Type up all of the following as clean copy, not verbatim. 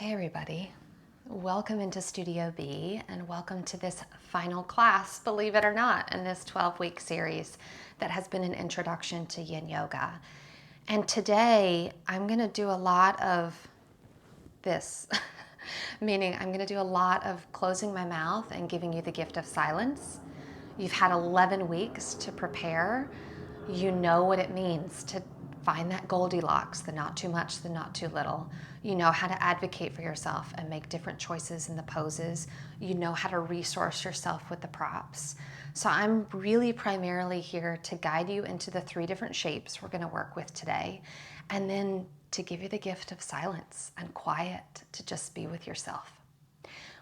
Okay, everybody, welcome into Studio B and welcome to this final class, believe it or not, in this 12-week series that has been an introduction to Yin Yoga. And today I'm going to do a lot of this, meaning I'm going to do a lot of closing my mouth and giving you the gift of silence. You've had 11 weeks to prepare. You know what it means to find that Goldilocks, the not too much, the not too little. You know how to advocate for yourself and make different choices in the poses. You know how to resource yourself with the props. So I'm really primarily here to guide you into the 3 different shapes we're going to work with today, and then to give you the gift of silence and quiet to just be with yourself.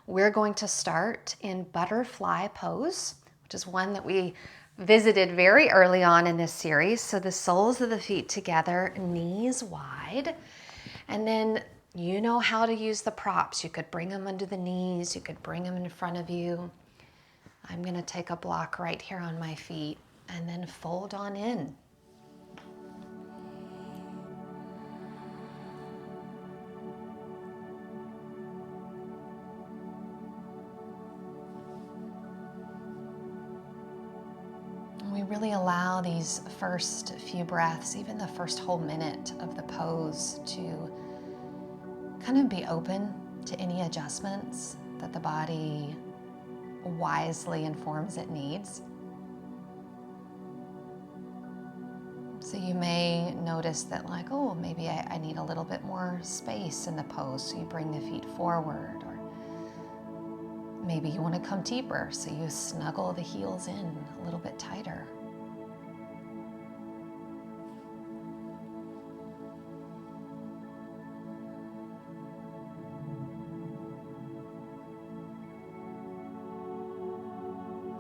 We're going to start in butterfly pose, which is one that we visited very early on in this series. So the soles of the feet together, knees wide. And then you know how to use the props. You could bring them under the knees. You could bring them in front of you. I'm going to take a block right here on my feet and then fold on in. We really allow these first few breaths, even the first whole minute of the pose, to kind of be open to any adjustments that the body wisely informs it needs. So you may notice that, like, oh, maybe I need a little bit more space in the pose, so you bring the feet forward, or maybe you want to come deeper, so you snuggle the heels in a little bit tighter.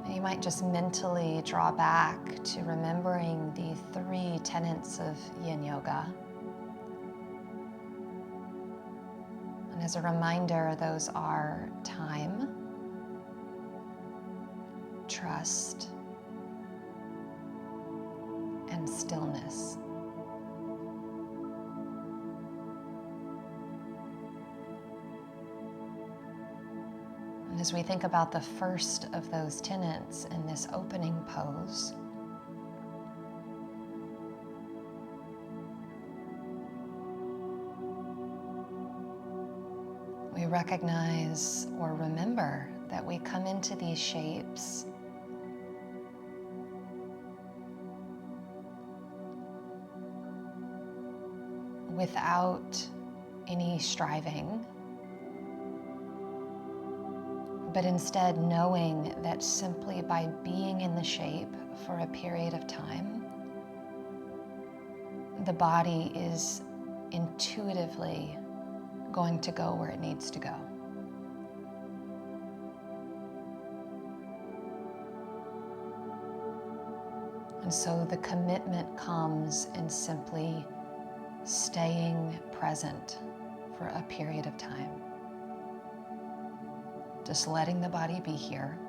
You might just mentally draw back to remembering the 3 tenets of Yin Yoga. And as a reminder, those are time, trust, and stillness. And as we think about the first of those tenets in this opening pose, we recognize or remember that we come into these shapes without any striving, but instead knowing that simply by being in the shape for a period of time, the body is intuitively going to go where it needs to go. And so the commitment comes in simply staying present for a period of time. Just letting the body be here,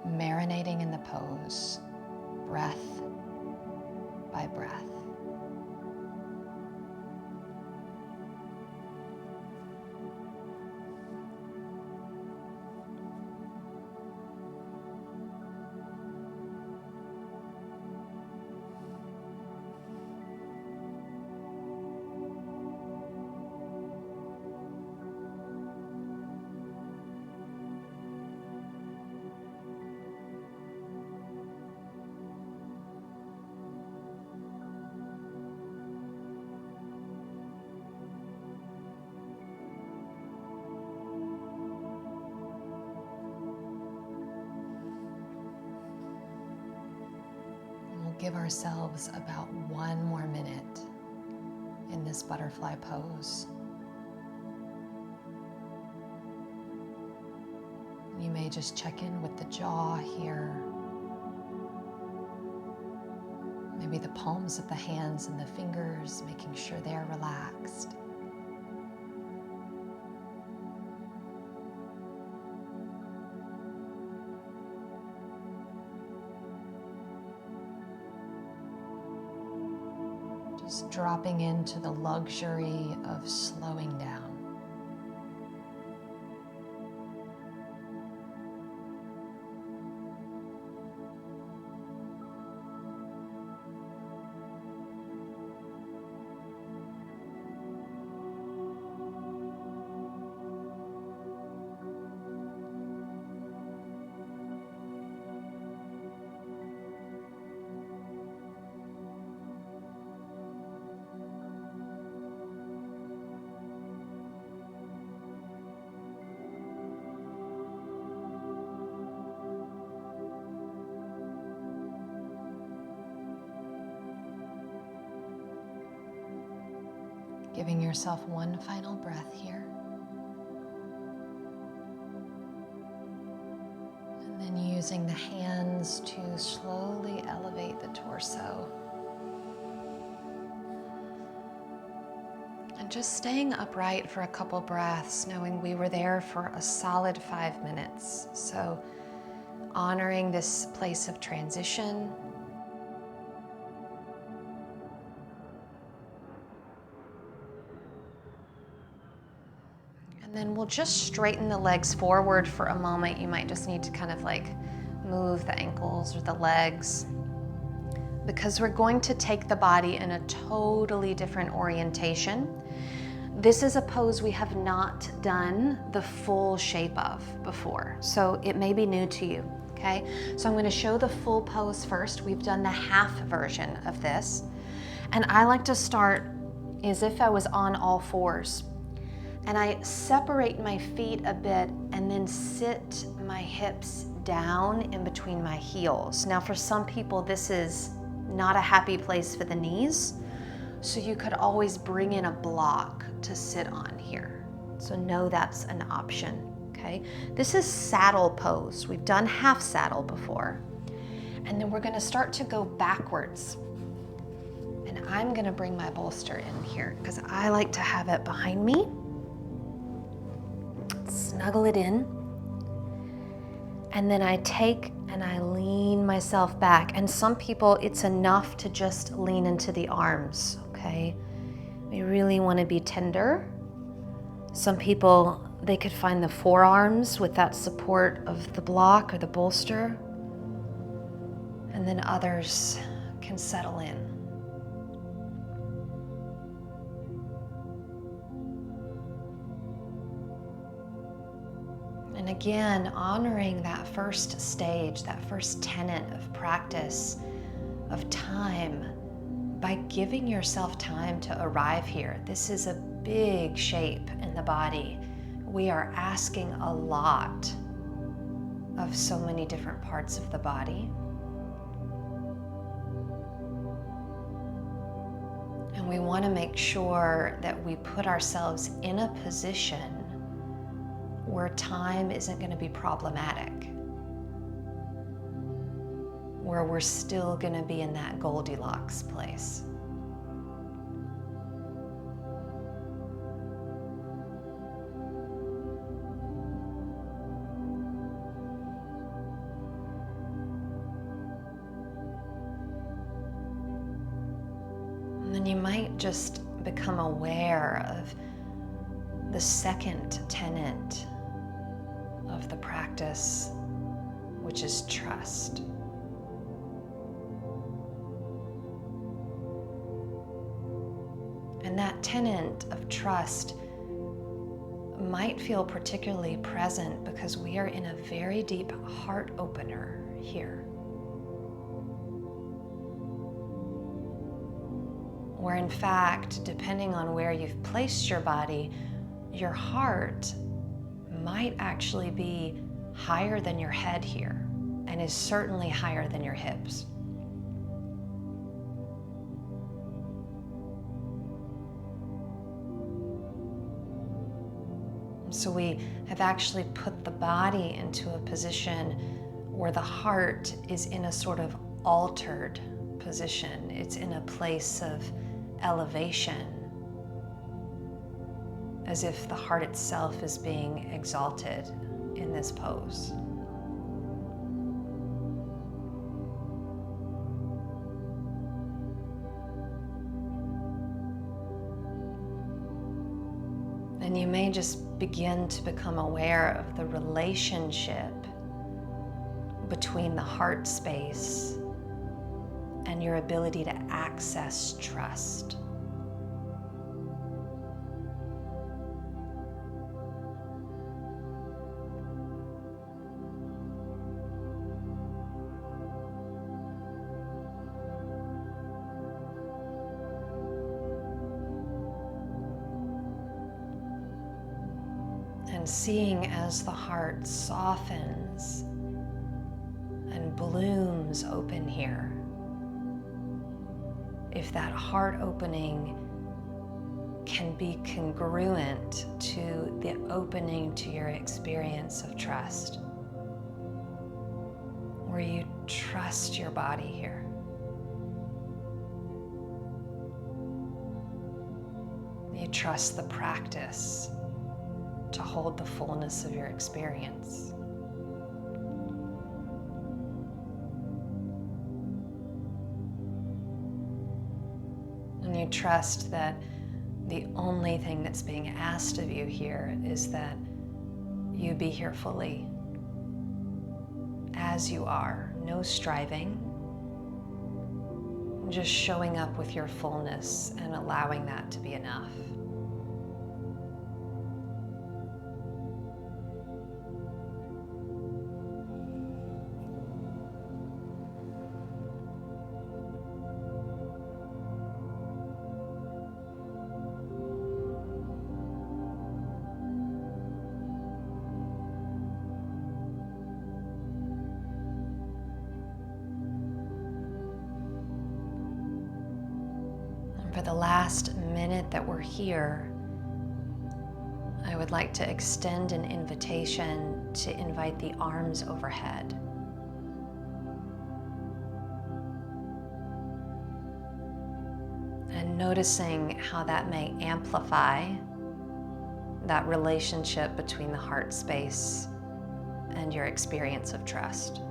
marinating in the pose, breath by breath. Give ourselves about 1 more minute in this butterfly pose. You may just check in with the jaw here. Maybe the palms of the hands and the fingers, making sure they're relaxed. Just dropping into the luxury of slowing down. Giving yourself one final breath here. And then using the hands to slowly elevate the torso. And just staying upright for a couple breaths, knowing we were there for a solid 5 minutes. So honoring this place of transition. Then we'll just straighten the legs forward for a moment. You might just need to kind of like move the ankles or the legs, because we're going to take the body in a totally different orientation. This is a pose we have not done the full shape of before, so it may be new to you, okay? So I'm going to show the full pose first. We've done the half version of this, and I like to start as if I was on all fours. And I separate my feet a bit and then sit my hips down in between my heels. Now for some people, this is not a happy place for the knees, so you could always bring in a block to sit on here. So know that's an option, okay? This is saddle pose. We've done half saddle before. And then we're gonna start to go backwards. And I'm gonna bring my bolster in here because I like to have it behind me. Snuggle it in, and then I take and I lean myself back. And some people, it's enough to just lean into the arms, okay? We really want to be tender. Some people, they could find the forearms with that support of the block or the bolster, and then others can settle in. And again, honoring that first stage, that first tenet of practice, of time, by giving yourself time to arrive here. This is a big shape in the body. We are asking a lot of so many different parts of the body. And we want to make sure that we put ourselves in a position where time isn't going to be problematic, where we're still going to be in that Goldilocks place. And then you might just become aware of the second tenet of the practice, which is trust. And that tenet of trust might feel particularly present because we are in a very deep heart opener here, where in fact, depending on where you've placed your body, your heart might actually be higher than your head here, and is certainly higher than your hips. So we have actually put the body into a position where the heart is in a sort of altered position. It's in a place of elevation, as if the heart itself is being exalted in this pose. And you may just begin to become aware of the relationship between the heart space and your ability to access trust. And seeing as the heart softens and blooms open here, if that heart opening can be congruent to the opening to your experience of trust, where you trust your body here. You trust the practice to hold the fullness of your experience. And you trust that the only thing that's being asked of you here is that you be here fully as you are, no striving, just showing up with your fullness and allowing that to be enough. For the last minute that we're here, I would like to extend an invitation to invite the arms overhead. And noticing how that may amplify that relationship between the heart space and your experience of trust.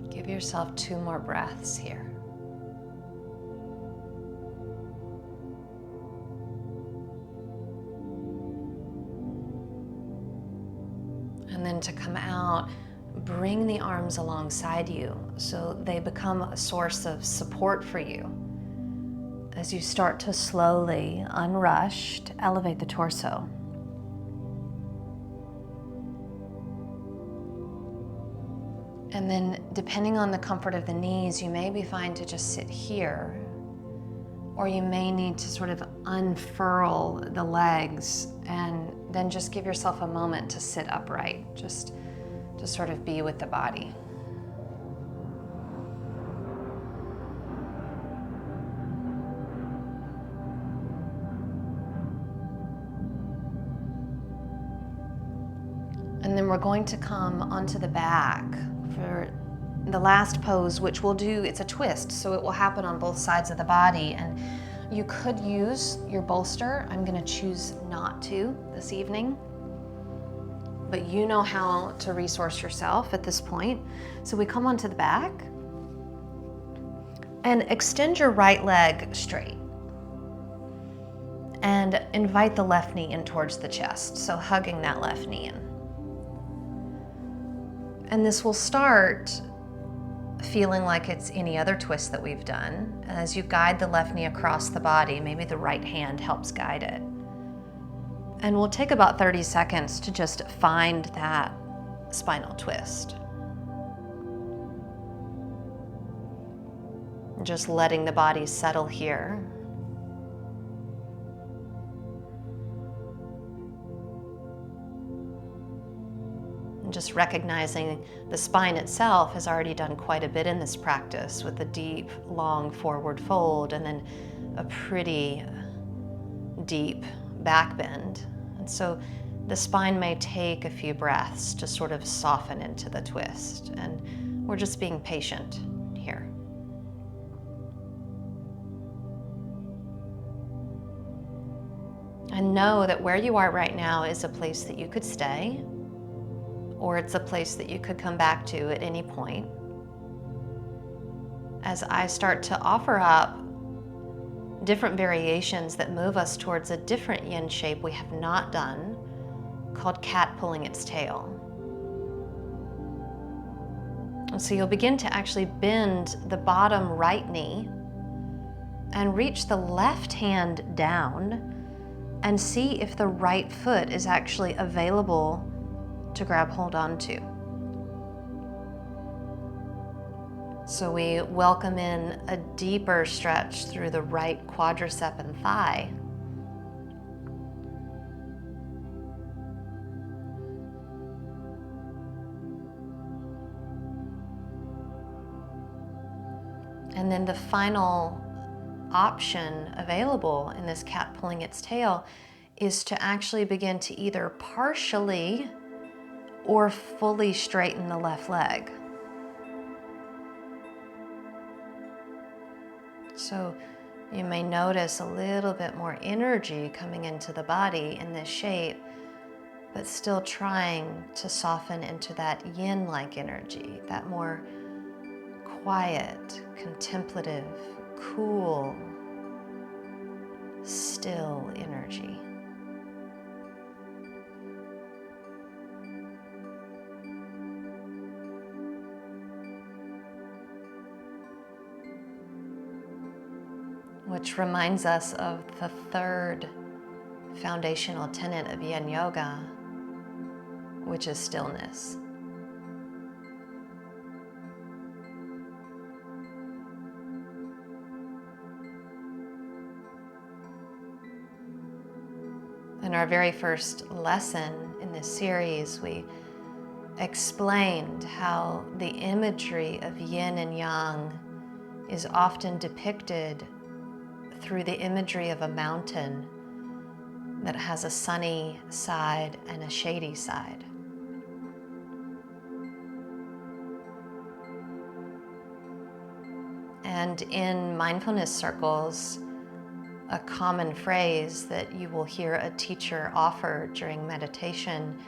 Give yourself 2 more breaths here. And then to come out, bring the arms alongside you so they become a source of support for you as you start to slowly, unrushed, elevate the torso. And then, depending on the comfort of the knees, you may be fine to just sit here, or you may need to sort of unfurl the legs and then just give yourself a moment to sit upright, just to sort of be with the body. And then we're going to come onto the back for the last pose, which we'll do, it's a twist, so it will happen on both sides of the body. And you could use your bolster. I'm gonna choose not to this evening, but you know how to resource yourself at this point. So we come onto the back and extend your right leg straight and invite the left knee in towards the chest, so hugging that left knee in. And this will start feeling like it's any other twist that we've done. As you guide the left knee across the body, maybe the right hand helps guide it. And we'll take about 30 seconds to just find that spinal twist. Just letting the body settle here. Just recognizing the spine itself has already done quite a bit in this practice with a deep, long forward fold and then a pretty deep back bend. And so the spine may take a few breaths to sort of soften into the twist. And we're just being patient here. And know that where you are right now is a place that you could stay, or it's a place that you could come back to at any point. As I start to offer up different variations that move us towards a different yin shape we have not done, called cat pulling its tail. And so you'll begin to actually bend the bottom right knee and reach the left hand down and see if the right foot is actually available to grab hold onto. So we welcome in a deeper stretch through the right quadricep and thigh. And then the final option available in this cat pulling its tail is to actually begin to either partially or fully straighten the left leg. So you may notice a little bit more energy coming into the body in this shape, but still trying to soften into that yin-like energy, that more quiet, contemplative, cool, still energy. Which reminds us of the third foundational tenet of Yin Yoga, which is stillness. In our very first lesson in this series, we explained how the imagery of yin and yang is often depicted through the imagery of a mountain that has a sunny side and a shady side. And in mindfulness circles, a common phrase that you will hear a teacher offer during meditation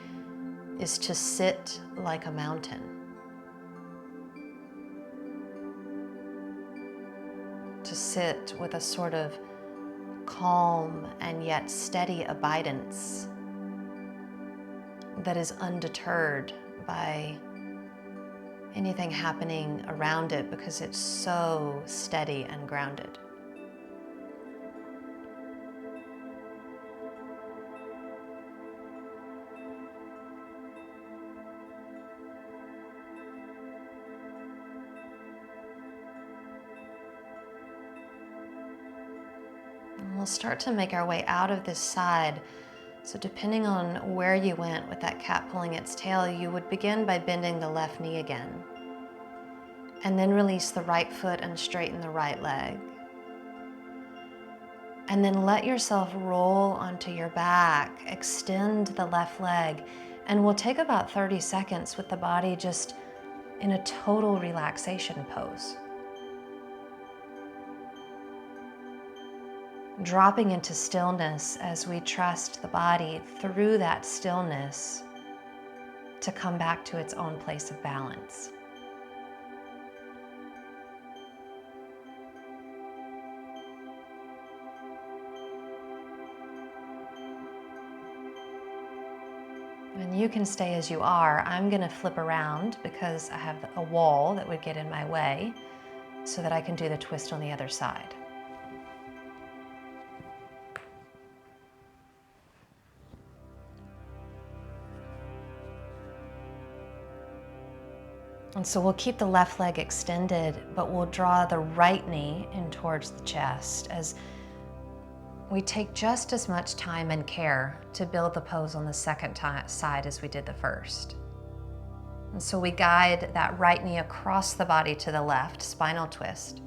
is to sit like a mountain. To sit with a sort of calm and yet steady abidance that is undeterred by anything happening around it because it's so steady and grounded. We'll start to make our way out of this side. So depending on where you went with that cat pulling its tail, you would begin by bending the left knee again. And then release the right foot and straighten the right leg. And then let yourself roll onto your back, extend the left leg, and we'll take about 30 seconds with the body just in a total relaxation pose. Dropping into stillness as we trust the body through that stillness to come back to its own place of balance. And you can stay as you are. I'm going to flip around because I have a wall that would get in my way so that I can do the twist on the other side. And so we'll keep the left leg extended, but we'll draw the right knee in towards the chest as we take just as much time and care to build the pose on the second side as we did the first. And so we guide that right knee across the body to the left, spinal twist.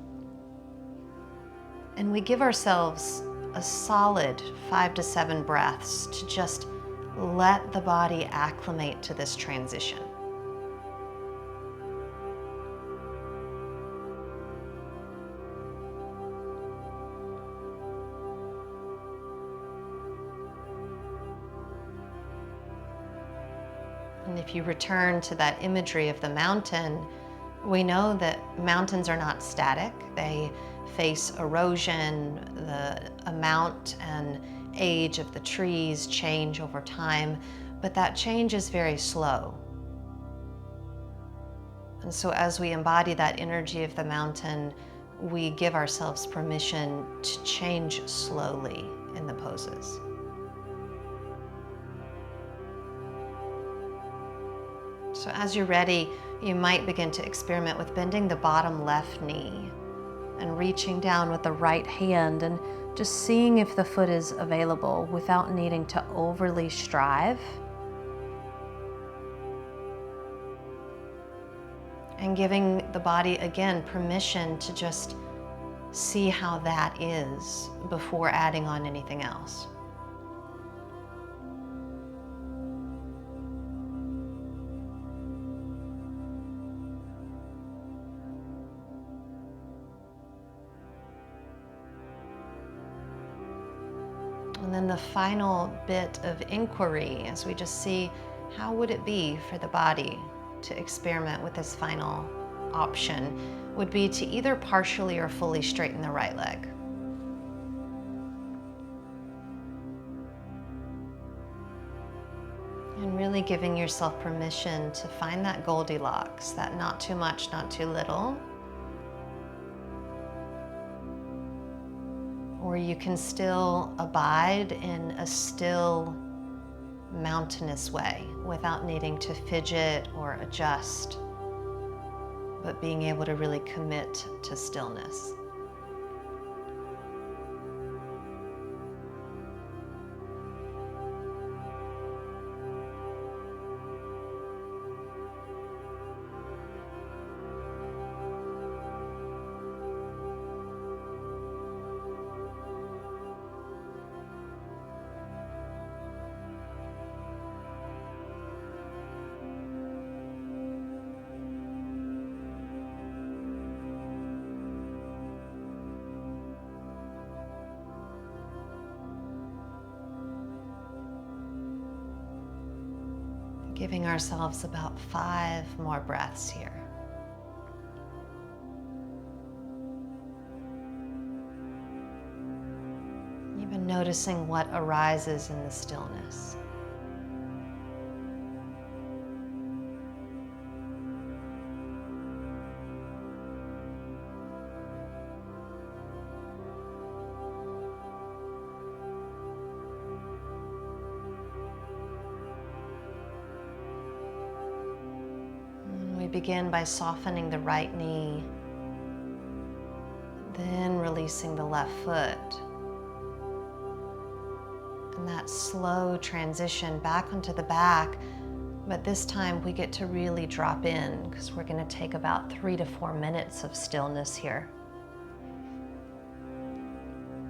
And we give ourselves a solid 5 to 7 breaths to just let the body acclimate to this transition. And if you return to that imagery of the mountain, we know that mountains are not static. They face erosion. The amount and age of the trees change over time, but that change is very slow. And so as we embody that energy of the mountain, we give ourselves permission to change slowly in the poses. So as you're ready, you might begin to experiment with bending the bottom left knee and reaching down with the right hand and just seeing if the foot is available without needing to overly strive. And giving the body, again, permission to just see how that is before adding on anything else. And then the final bit of inquiry, as we just see, how would it be for the body to experiment with this final option, would be to either partially or fully straighten the right leg. And really giving yourself permission to find that Goldilocks, that not too much, not too little. Or you can still abide in a still, mountainous way without needing to fidget or adjust, but being able to really commit to stillness. Giving ourselves about 5 more breaths here. Even noticing what arises in the stillness. Begin by softening the right knee, then releasing the left foot. And that slow transition back onto the back, but this time we get to really drop in because we're going to take about 3 to 4 minutes of stillness here.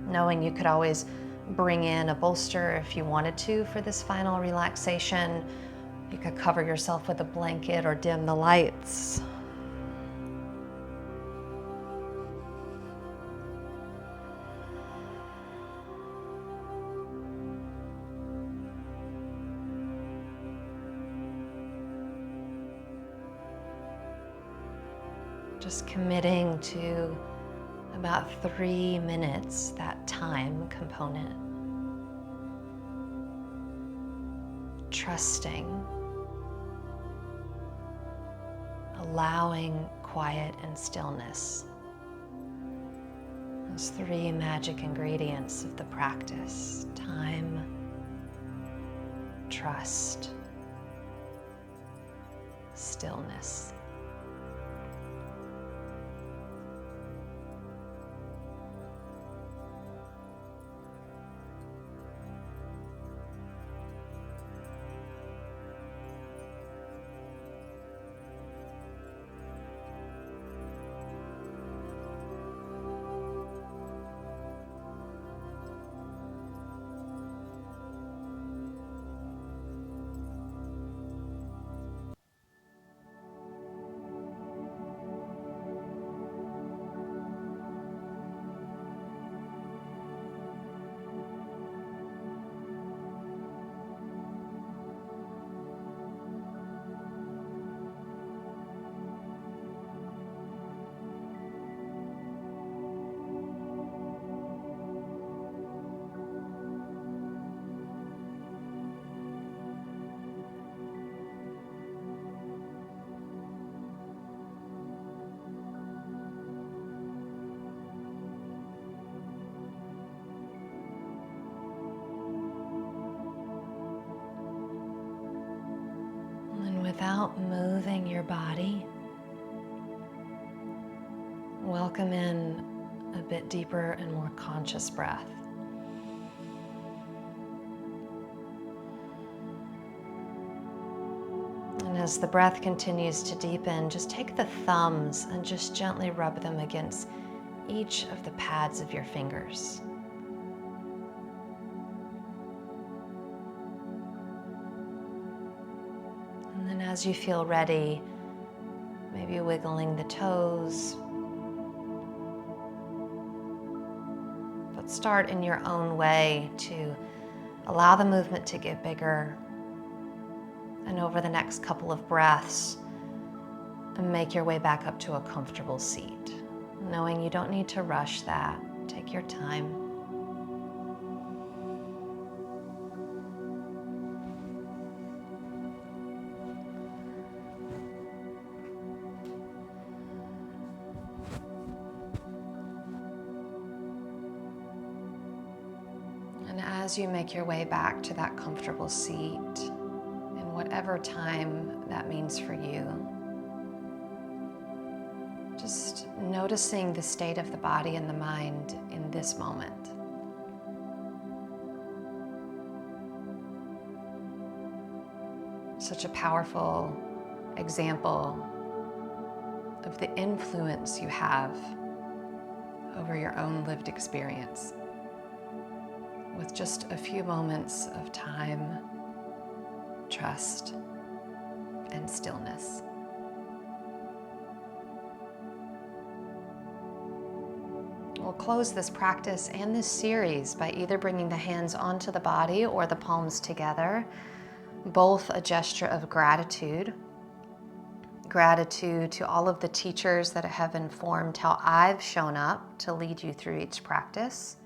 Knowing you could always bring in a bolster if you wanted to for this final relaxation. You could cover yourself with a blanket or dim the lights. Just committing to about 3 minutes, that time component. Trusting. Allowing quiet and stillness. Those 3 magic ingredients of the practice: time, trust, stillness. without moving your body, welcome in a bit deeper and more conscious breath. And as the breath continues to deepen, just take the thumbs and just gently rub them against each of the pads of your fingers. And then as you feel ready, maybe wiggling the toes, but start in your own way to allow the movement to get bigger. And over the next couple of breaths, make your way back up to a comfortable seat, knowing you don't need to rush that. Take your time. And as you make your way back to that comfortable seat, whatever time that means for you, just noticing the state of the body and the mind in this moment. Such a powerful example of the influence you have over your own lived experience with just a few moments of time, trust, and stillness. We'll close this practice and this series by either bringing the hands onto the body or the palms together, both a gesture of gratitude. Gratitude to all of the teachers that have informed how I've shown up to lead you through each practice.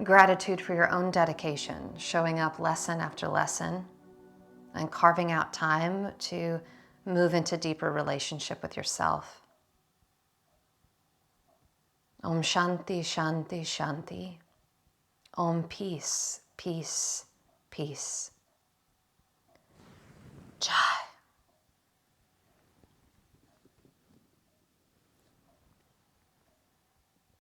Gratitude for your own dedication, showing up lesson after lesson, and carving out time to move into deeper relationship with yourself. Om Shanti, Shanti, Shanti. Om Peace, Peace, Peace. Cha.